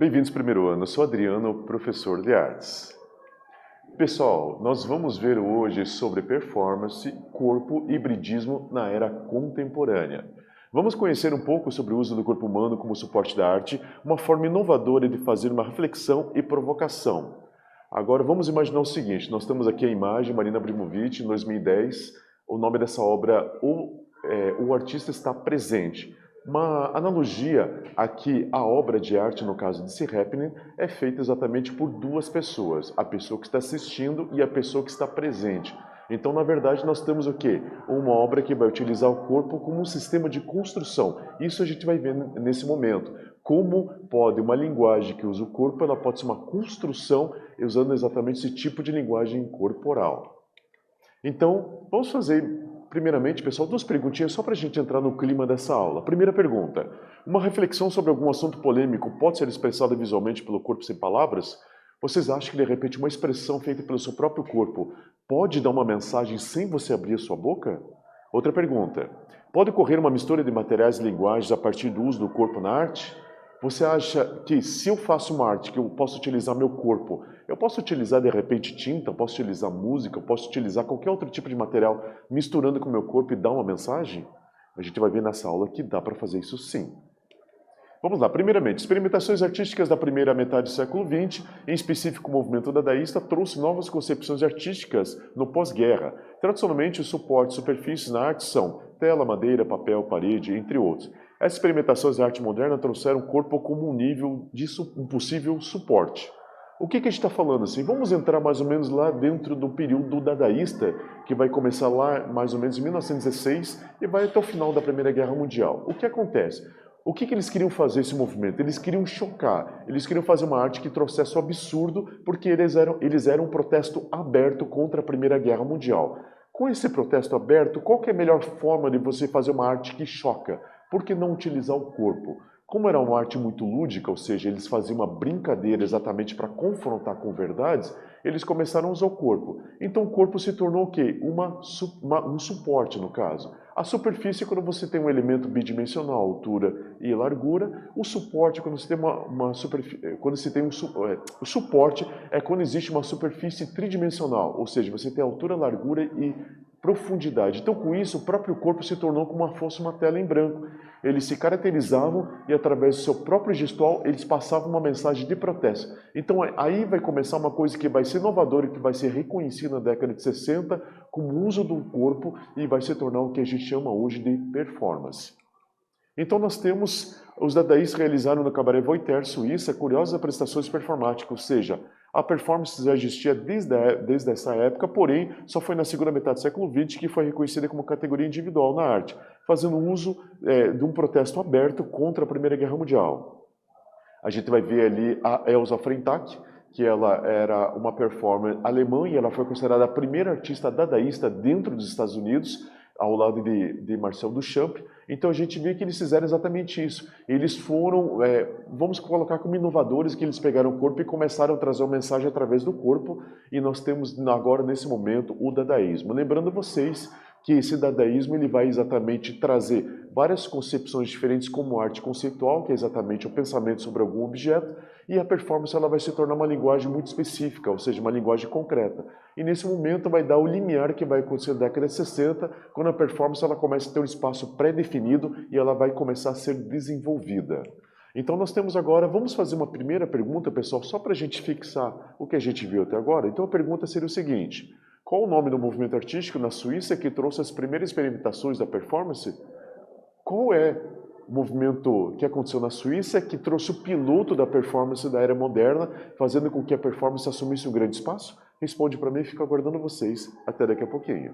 Bem-vindos ao primeiro ano, eu sou Adriano, professor de artes. Pessoal, nós vamos ver hoje sobre performance, corpo e hibridismo na era contemporânea. Vamos conhecer um pouco sobre o uso do corpo humano como suporte da arte, uma forma inovadora de fazer uma reflexão e provocação. Agora vamos imaginar o seguinte, nós temos aqui a imagem, Marina Abramović, em 2010, o nome dessa obra, O Artista Está Presente. Uma analogia aqui, a obra de arte, no caso de The Happening, é feita exatamente por duas pessoas, a pessoa que está assistindo e a pessoa que está presente. Então, na verdade, nós temos o quê? Uma obra que vai utilizar o corpo como um sistema de construção. Isso a gente vai ver nesse momento. Como pode uma linguagem que usa o corpo, ela pode ser uma construção usando exatamente esse tipo de linguagem corporal. Então, vamos fazer... Primeiramente, pessoal, duas perguntinhas só para a gente entrar no clima dessa aula. Primeira pergunta, uma reflexão sobre algum assunto polêmico pode ser expressada visualmente pelo corpo sem palavras? Vocês acham que, de repente, uma expressão feita pelo seu próprio corpo pode dar uma mensagem sem você abrir a sua boca? Outra pergunta, pode ocorrer uma mistura de materiais e linguagens a partir do uso do corpo na arte? Você acha que se eu faço uma arte, que eu posso utilizar meu corpo, eu posso utilizar de repente tinta, eu posso utilizar música, eu posso utilizar qualquer outro tipo de material misturando com o meu corpo e dar uma mensagem? A gente vai ver nessa aula que dá para fazer isso sim. Vamos lá, primeiramente, experimentações artísticas da primeira metade do século XX, em específico o movimento dadaísta, trouxe novas concepções artísticas no pós-guerra. Tradicionalmente, os suportes superfícies na arte são tela, madeira, papel, parede, entre outros. Essas experimentações da arte moderna trouxeram o corpo como um nível de um possível suporte. O que a gente está falando assim? Vamos entrar mais ou menos lá dentro do período dadaísta, que vai começar lá mais ou menos em 1916 e vai até o final da Primeira Guerra Mundial. O que acontece? O que eles queriam fazer esse movimento? Eles queriam chocar, eles queriam fazer uma arte que trouxesse o absurdo, porque eles eram um protesto aberto contra a Primeira Guerra Mundial. Com esse protesto aberto, qual que é a melhor forma de você fazer uma arte que choca? Por que não utilizar o corpo? Como era uma arte muito lúdica, ou seja, eles faziam uma brincadeira exatamente para confrontar com verdades, eles começaram a usar o corpo. Então o corpo se tornou o quê? Um suporte, no caso. A superfície, quando você tem um elemento bidimensional, altura e largura. O suporte, quando você tem o suporte é quando existe uma superfície tridimensional, ou seja, você tem altura, largura e profundidade. Então, com isso, o próprio corpo se tornou como se fosse uma tela em branco. Eles se caracterizavam e, através do seu próprio gestual, eles passavam uma mensagem de protesto. Então, aí vai começar uma coisa que vai ser inovadora e que vai ser reconhecida na década de 60 como uso do corpo e vai se tornar o que a gente chama hoje de performance. Então, nós temos, os dadaístas realizaram no Cabaret Voltaire, Suíça, curiosas apresentações performáticas, ou seja, a performance já existia desde essa época, porém, só foi na segunda metade do século XX que foi reconhecida como categoria individual na arte, fazendo uso de um protesto aberto contra a Primeira Guerra Mundial. A gente vai ver ali a Elsa Freitag, que ela era uma performer alemã e ela foi considerada a primeira artista dadaísta dentro dos Estados Unidos, ao lado de Marcel Duchamp. Então a gente vê que eles fizeram exatamente isso. Eles foram, vamos colocar como inovadores, que eles pegaram o corpo e começaram a trazer uma mensagem através do corpo, e nós temos agora, nesse momento, o dadaísmo. Lembrando vocês que esse dadaísmo ele vai exatamente trazer várias concepções diferentes como arte conceitual, que é exatamente o pensamento sobre algum objeto, e a performance ela vai se tornar uma linguagem muito específica, ou seja, uma linguagem concreta. E nesse momento vai dar o limiar que vai acontecer na década de 60, quando a performance ela começa a ter um espaço pré-definido e ela vai começar a ser desenvolvida. Então nós temos agora, vamos fazer uma primeira pergunta, pessoal, só para a gente fixar o que a gente viu até agora. Então a pergunta seria o seguinte: qual o nome do movimento artístico na Suíça que trouxe as primeiras experimentações da performance? Qual é o movimento que aconteceu na Suíça que trouxe o piloto da performance da era moderna, fazendo com que a performance assumisse um grande espaço? Responde para mim e fico aguardando vocês. Até daqui a pouquinho.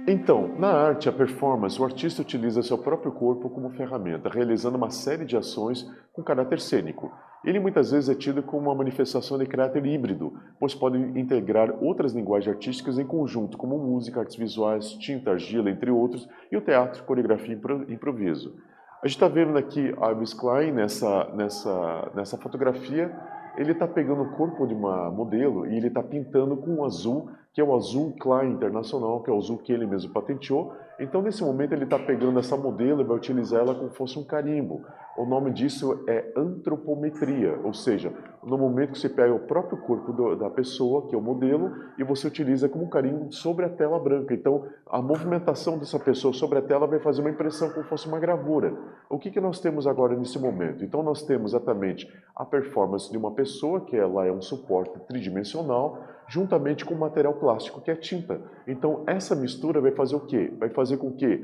Então, na arte, a performance, o artista utiliza seu próprio corpo como ferramenta, realizando uma série de ações com caráter cênico. Ele muitas vezes é tido como uma manifestação de caráter híbrido, pois pode integrar outras linguagens artísticas em conjunto, como música, artes visuais, tinta, argila, entre outros, e o teatro, coreografia e improviso. A gente está vendo aqui a Ives Klein nessa fotografia. Ele está pegando o corpo de uma modelo e ele está pintando com um azul, que é o azul Klein Internacional, que é o azul que ele mesmo patenteou. Então, nesse momento, ele está pegando essa modelo e vai utilizar ela como se fosse um carimbo. O nome disso é antropometria, ou seja, no momento que você pega o próprio corpo da pessoa, que é o modelo, e você utiliza como carimbo sobre a tela branca. Então, a movimentação dessa pessoa sobre a tela vai fazer uma impressão como se fosse uma gravura. O que nós temos agora nesse momento? Então, nós temos exatamente a performance de uma pessoa, que ela é um suporte tridimensional, juntamente com material plástico, que é tinta. Então, essa mistura vai fazer o quê? Vai fazer com que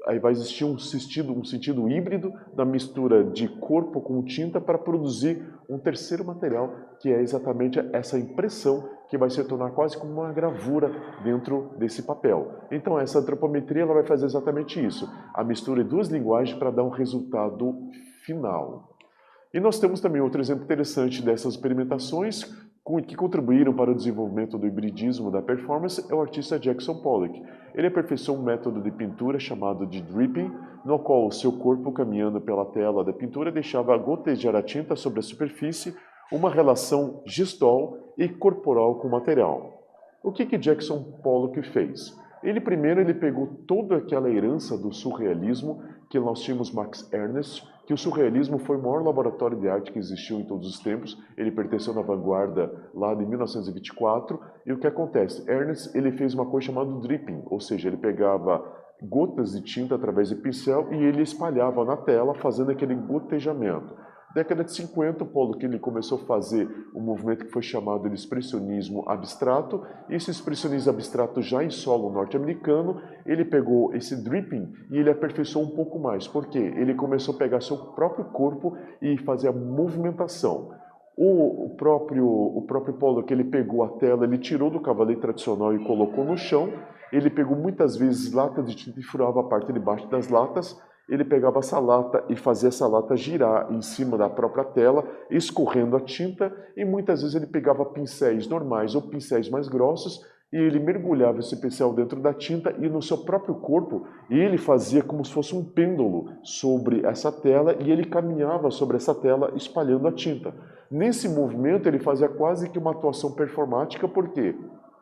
aí vai existir um sentido híbrido da mistura de corpo com tinta para produzir um terceiro material, que é exatamente essa impressão que vai se tornar quase como uma gravura dentro desse papel. Então, essa antropometria ela vai fazer exatamente isso, a mistura de duas linguagens para dar um resultado final. E nós temos também outro exemplo interessante dessas experimentações que contribuíram para o desenvolvimento do hibridismo da performance é o artista Jackson Pollock. Ele aperfeiçoou um método de pintura chamado de dripping, no qual o seu corpo caminhando pela tela da pintura deixava gotejar a tinta sobre a superfície, uma relação gestual e corporal com o material. O que Jackson Pollock fez? Ele pegou toda aquela herança do surrealismo que nós tínhamos Max Ernst, que o surrealismo foi o maior laboratório de arte que existiu em todos os tempos. Ele pertenceu na vanguarda lá de 1924. E o que acontece? Ernst ele fez uma coisa chamada dripping, ou seja, ele pegava gotas de tinta através de pincel e ele espalhava na tela, fazendo aquele gotejamento. Década de 50, o Pollock ele começou a fazer um movimento que foi chamado de expressionismo abstrato. E esse expressionismo abstrato já em solo norte-americano, ele pegou esse dripping e ele aperfeiçoou um pouco mais. Por quê? Ele começou a pegar seu próprio corpo e fazer a movimentação. O próprio Pollock ele pegou a tela, ele tirou do cavalete tradicional e colocou no chão. Ele pegou muitas vezes latas de tinta e furava a parte de baixo das latas. Ele pegava essa lata e fazia essa lata girar em cima da própria tela, escorrendo a tinta, e muitas vezes ele pegava pincéis normais ou pincéis mais grossos, e ele mergulhava esse pincel dentro da tinta e no seu próprio corpo, e ele fazia como se fosse um pêndulo sobre essa tela, e ele caminhava sobre essa tela espalhando a tinta. Nesse movimento ele fazia quase que uma atuação performática, porque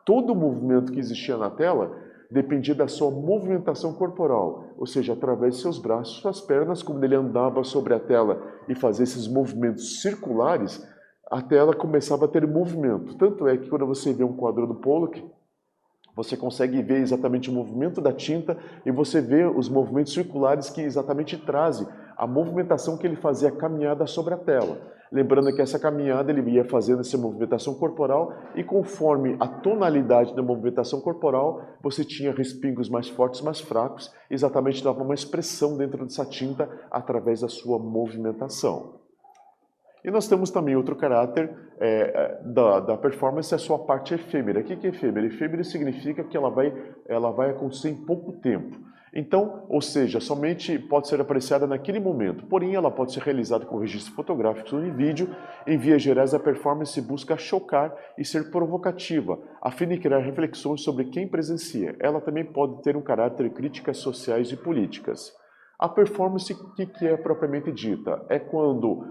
todo o movimento que existia na tela dependia da sua movimentação corporal, ou seja, através de seus braços, suas pernas, quando ele andava sobre a tela e fazia esses movimentos circulares, a tela começava a ter movimento. Tanto é que quando você vê um quadro do Pollock, você consegue ver exatamente o movimento da tinta e você vê os movimentos circulares que exatamente trazem a movimentação que ele fazia caminhada sobre a tela. Lembrando que essa caminhada ele ia fazendo essa movimentação corporal e conforme a tonalidade da movimentação corporal, você tinha respingos mais fortes, mais fracos, exatamente dava uma expressão dentro dessa tinta através da sua movimentação. E nós temos também outro caráter da performance, a sua parte efêmera. O que é efêmera? Efêmera significa que ela vai acontecer em pouco tempo. Então, ou seja, somente pode ser apreciada naquele momento, porém ela pode ser realizada com registros fotográficos ou em vídeo. Em vias gerais, a performance busca chocar e ser provocativa, a fim de criar reflexões sobre quem presencia. Ela também pode ter um caráter de críticas sociais e políticas. A performance, o que é propriamente dita? É quando,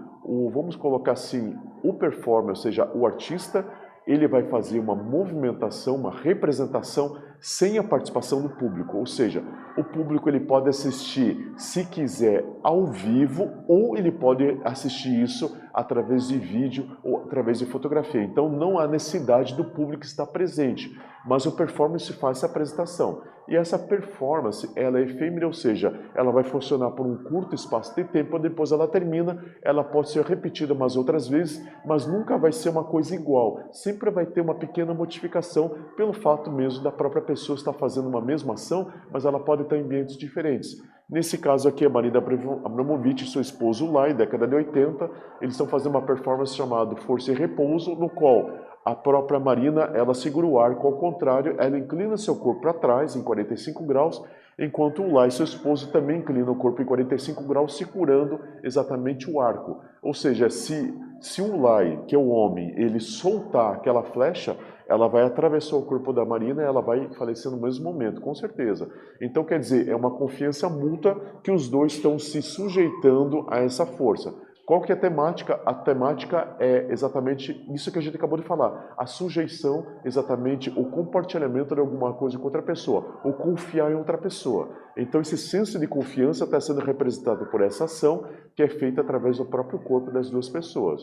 vamos colocar assim, o performer, ou seja, o artista, ele vai fazer uma movimentação, uma representação sem a participação do público. Ou seja, o público ele pode assistir, se quiser, ao vivo, ou ele pode assistir isso através de vídeo ou através de fotografia. Então não há necessidade do público estar presente, mas o performance faz essa apresentação. E essa performance, ela é efêmera, ou seja, ela vai funcionar por um curto espaço de tempo, depois ela termina, ela pode ser repetida umas outras vezes, mas nunca vai ser uma coisa igual. Sempre vai ter uma pequena modificação pelo fato mesmo da própria pessoa estar fazendo uma mesma ação, mas ela pode estar em ambientes diferentes. Nesse caso aqui, a Marina Abramovic e seu esposo lá, em década de 80, eles estão fazendo uma performance chamada Força e Repouso, no qual a própria Marina, ela segura o arco ao contrário, ela inclina seu corpo para trás em 45 graus, enquanto o Lai, seu esposo, também inclina o corpo em 45 graus, segurando exatamente o arco. Ou seja, se o Lai, que é o homem, ele soltar aquela flecha, ela vai atravessar o corpo da Marina e ela vai falecer no mesmo momento, com certeza. Então, quer dizer, é uma confiança mútua que os dois estão se sujeitando a essa força. Qual que é a temática? A temática é exatamente isso que a gente acabou de falar. A sujeição, exatamente o compartilhamento de alguma coisa com outra pessoa, ou confiar em outra pessoa. Então esse senso de confiança está sendo representado por essa ação que é feita através do próprio corpo das duas pessoas.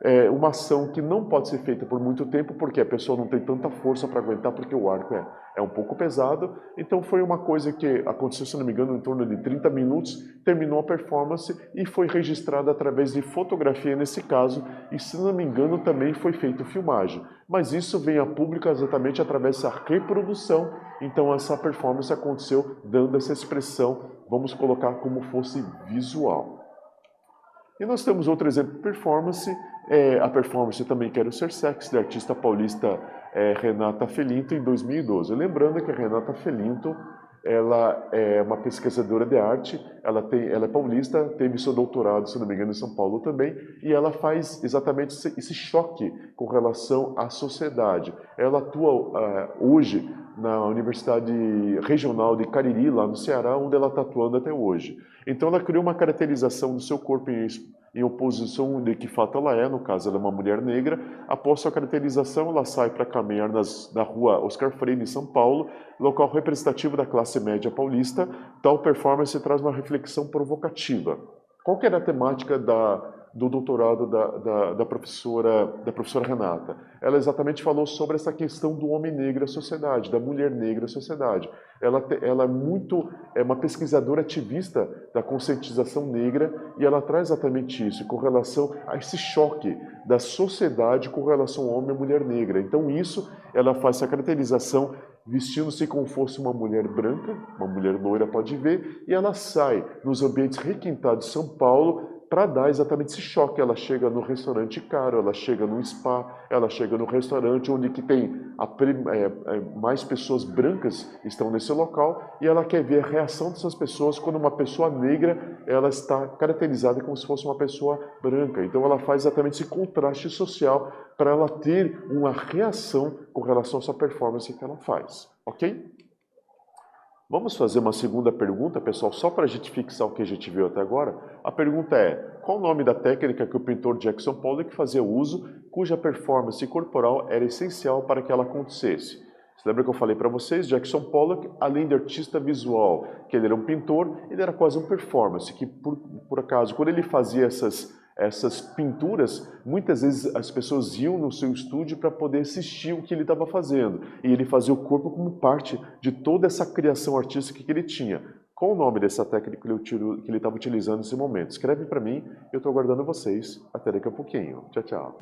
É uma ação que não pode ser feita por muito tempo, porque a pessoa não tem tanta força para aguentar, porque o arco é um pouco pesado. Então foi uma coisa que aconteceu, se não me engano, em torno de 30 minutos, terminou a performance e foi registrada através de fotografia nesse caso, e se não me engano também foi feita filmagem. Mas isso vem a público exatamente através dessa reprodução, então essa performance aconteceu dando essa expressão, vamos colocar como fosse visual. E nós temos outro exemplo de performance, a performance Também Quero Ser Sexy, da artista paulista Renata Felinto, em 2012. Lembrando que a Renata Felinto, ela é uma pesquisadora de arte, ela é paulista, teve seu doutorado, se não me engano, em São Paulo também, e ela faz exatamente esse choque com relação à sociedade. Ela atua hoje na Universidade Regional de Cariri, lá no Ceará, onde ela está atuando até hoje. Então ela criou uma caracterização do seu corpo em oposição de que fato ela é, no caso ela é uma mulher negra. Após sua caracterização, ela sai para caminhar na rua Oscar Freire, em São Paulo, local representativo da classe média paulista. Tal performance traz uma reflexão provocativa. Qual que era a temática do doutorado da professora Renata? Ela exatamente falou sobre essa questão do homem negro à sociedade, da mulher negra à sociedade. Ela é uma pesquisadora ativista da conscientização negra e ela traz exatamente isso, com relação a esse choque da sociedade com relação ao homem e à mulher negra. Então isso, ela faz essa caracterização vestindo-se como fosse uma mulher branca, uma mulher loira, pode ver, e ela sai nos ambientes requintados de São Paulo para dar exatamente esse choque. Ela chega no restaurante caro, ela chega no spa, ela chega no restaurante onde que tem mais pessoas brancas estão nesse local e ela quer ver a reação dessas pessoas quando uma pessoa negra ela está caracterizada como se fosse uma pessoa branca. Então ela faz exatamente esse contraste social para ela ter uma reação com relação a essa performance que ela faz, ok? Vamos fazer uma segunda pergunta, pessoal, só para a gente fixar o que a gente viu até agora. A pergunta é, qual o nome da técnica que o pintor Jackson Pollock fazia uso, cuja performance corporal era essencial para que ela acontecesse? Você lembra que eu falei para vocês, Jackson Pollock, além de artista visual, que ele era um pintor, ele era quase um performance, que por acaso, quando ele fazia essas pinturas, muitas vezes as pessoas iam no seu estúdio para poder assistir o que ele estava fazendo. E ele fazia o corpo como parte de toda essa criação artística que ele tinha. Qual o nome dessa técnica que ele estava utilizando nesse momento? Escreve para mim, eu estou aguardando vocês. Até daqui a pouquinho. Tchau, tchau.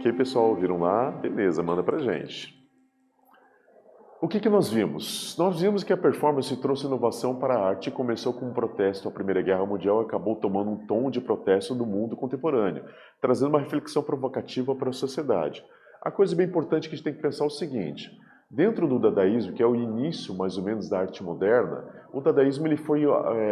Ok, pessoal, viram lá? Beleza, manda pra gente. O que nós vimos? Nós vimos que a performance trouxe inovação para a arte e começou com um protesto à Primeira Guerra Mundial e acabou tomando um tom de protesto do mundo contemporâneo, trazendo uma reflexão provocativa para a sociedade. A coisa bem importante que a gente tem que pensar é o seguinte: dentro do dadaísmo, que é o início mais ou menos da arte moderna, o dadaísmo ele foi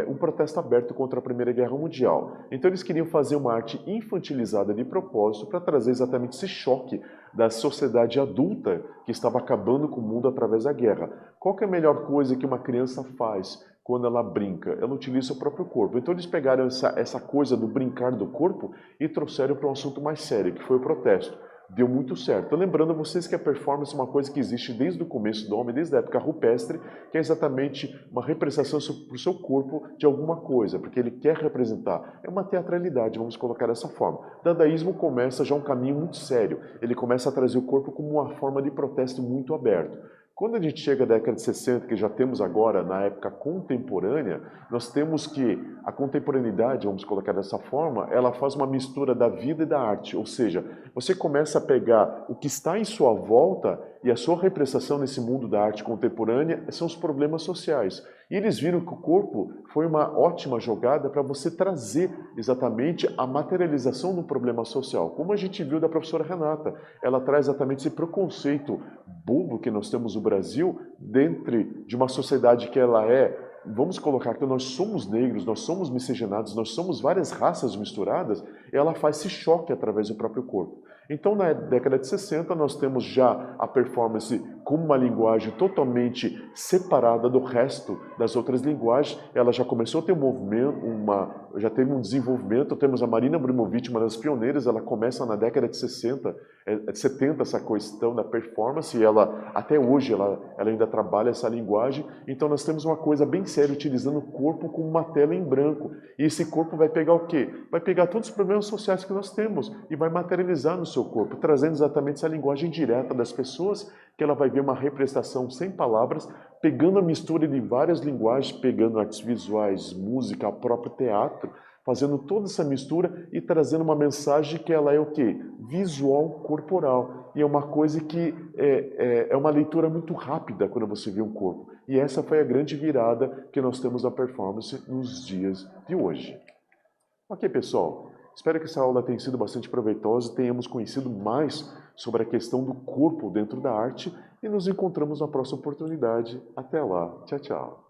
um protesto aberto contra a Primeira Guerra Mundial. Então eles queriam fazer uma arte infantilizada de propósito para trazer exatamente esse choque da sociedade adulta que estava acabando com o mundo através da guerra. Qual que é a melhor coisa que uma criança faz quando ela brinca? Ela utiliza o próprio corpo. Então eles pegaram essa coisa do brincar do corpo e trouxeram para um assunto mais sério, que foi o protesto. Deu muito certo. Lembrando a vocês que a performance é uma coisa que existe desde o começo do homem, desde a época rupestre, que é exatamente uma representação para o seu corpo de alguma coisa, porque ele quer representar. É uma teatralidade, vamos colocar dessa forma. O dadaísmo começa já um caminho muito sério. Ele começa a trazer o corpo como uma forma de protesto muito aberto. Quando a gente chega à década de 60, que já temos agora na época contemporânea, nós temos que a contemporaneidade, vamos colocar dessa forma, ela faz uma mistura da vida e da arte, ou seja, você começa a pegar o que está em sua volta e a sua representação nesse mundo da arte contemporânea são os problemas sociais. E eles viram que o corpo foi uma ótima jogada para você trazer exatamente a materialização do problema social. Como a gente viu da professora Renata, ela traz exatamente esse preconceito bobo que nós temos no Brasil dentro de uma sociedade que ela vamos colocar que nós somos negros, nós somos miscigenados, nós somos várias raças misturadas, ela faz esse choque através do próprio corpo. Então, na década de 60, nós temos já a performance como uma linguagem totalmente separada do resto das outras linguagens. Ela já começou a ter um movimento, já teve um desenvolvimento. Temos a Marina Abramovic, uma das pioneiras, ela começa na década de 70 essa questão da performance, e ela, até hoje, ela ainda trabalha essa linguagem. Então, nós temos uma coisa bem séria, utilizando o corpo como uma tela em branco. E esse corpo vai pegar o quê? Vai pegar todos os problemas sociais que nós temos e vai materializar no seu corpo, trazendo exatamente essa linguagem direta das pessoas, que ela vai ver uma representação sem palavras, pegando a mistura de várias linguagens, pegando artes visuais, música, o próprio teatro, fazendo toda essa mistura e trazendo uma mensagem que ela é o quê? Visual corporal. E é uma coisa que é uma leitura muito rápida quando você vê um corpo. E essa foi a grande virada que nós temos na performance nos dias de hoje. Ok, pessoal. Espero que essa aula tenha sido bastante proveitosa e tenhamos conhecido mais sobre a questão do corpo dentro da arte e nos encontramos na próxima oportunidade. Até lá. Tchau, tchau.